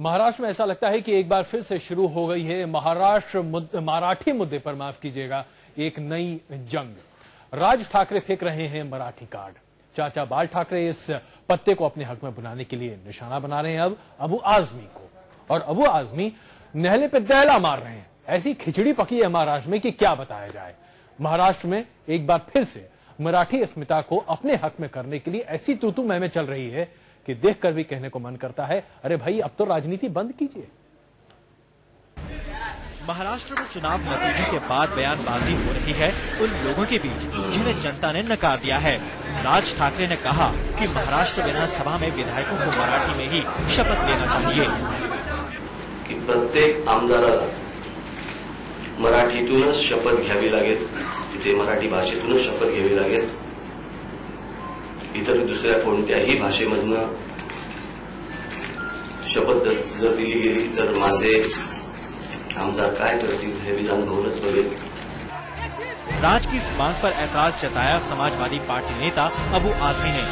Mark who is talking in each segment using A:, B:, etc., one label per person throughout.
A: महाराष्ट्र में ऐसा लगता है कि एक बार फिर से शुरू हो गई है मराठी मुद्दे पर, माफ कीजिएगा, एक नई जंग। राज ठाकरे फेंक रहे हैं मराठी कार्ड। चाचा बाल ठाकरे इस पत्ते को अपने हक में बुलाने के लिए निशाना बना रहे हैं अब अबू आजमी को, और अबू आजमी नहले पे दैला मार रहे हैं। ऐसी खिचड़ी पकी है महाराष्ट्र में कि क्या बताया जाए। महाराष्ट्र में एक बार फिर से मराठी अस्मिता को अपने हक में करने के लिए ऐसी तूतू महमे चल रही है कि देखकर भी कहने को मन करता है, अरे भाई अब तो राजनीति बंद कीजिए।
B: महाराष्ट्र में चुनाव नतीजे के बाद बयानबाजी हो रही है उन लोगों के बीच जिन्हें जनता ने नकार दिया है। राज ठाकरे ने कहा कि महाराष्ट्र विधानसभा में विधायकों को मराठी में ही शपथ लेना चाहिए
C: कि प्रत्येक आमदाराला मराठीतूनच शपथ घ्यावी लागेल, तिथे मराठी भाषेतूनच शपथ घ्यावी लागेल। इतर दुसऱ्या कोणत्याही भाषेमधनं शपथ जर दिली गेली तर माझे आमदार काय करतील हे विधान भवनच बघेल।
B: राज की इस मांग पर ऐतराज जताया समाजवादी पार्टी नेता अबू आजमी ने।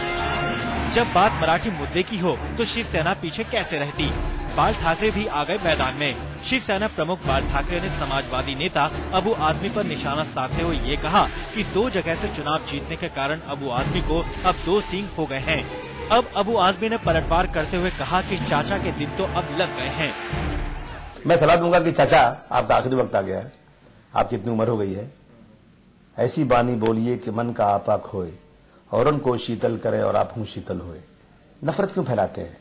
B: जब बात मराठी मुद्दे की हो तो शिवसेना पीछे कैसे रहती। बाल ठाकरे भी आ गए मैदान में। शिवसेना प्रमुख बाल ठाकरे ने समाजवादी नेता अबू आजमी पर निशाना साधते हुए ये कहा कि 2 जगह से चुनाव जीतने के कारण अबू आजमी को अब 2 सींग हो गए हैं। अब अबू आजमी ने पलटवार करते हुए कहा कि चाचा के दिन तो अब लग गए हैं।
D: मैं सलाह दूंगा कि चाचा, आपका आखिरी वक्त आ गया है, आपकी इतनी उम्र हो गई है, ऐसी बानी बोलिए कि मन का आपा खोए, और उनको शीतल करे और आप हूं शीतल होए। नफरत क्यों फैलाते हैं।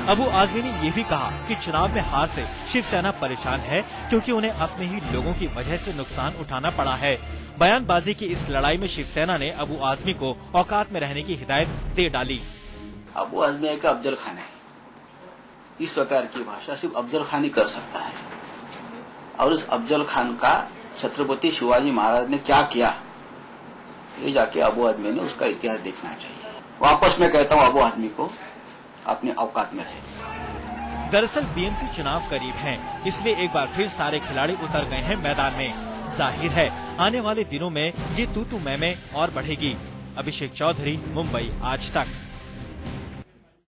B: अबू आजमी ने ये भी कहा कि चुनाव में हार से शिवसेना परेशान है क्योंकि उन्हें अपने ही लोगों की वजह से नुकसान उठाना पड़ा है। बयानबाजी की इस लड़ाई में शिवसेना ने अबू आजमी को औकात में रहने की हिदायत दे डाली।
E: अबू आजमी का अफजल खान है, इस प्रकार की भाषा सिर्फ अफजल खान ही कर सकता है, और उस अफजल खान का छत्रपति शिवाजी महाराज ने क्या किया, ये जाके अबू आजमी ने उसका इतिहास देखना चाहिए। वापस मैं कहता हूँ अबू आजमी को अपने औकात में रहे।
B: दरअसल बीएमसी चुनाव करीब हैं, इसलिए एक बार फिर सारे खिलाड़ी उतर गए हैं मैदान में। जाहिर है आने वाले दिनों में ये तू-तू मैं और बढ़ेगी। अभिषेक चौधरी, मुंबई आज तक।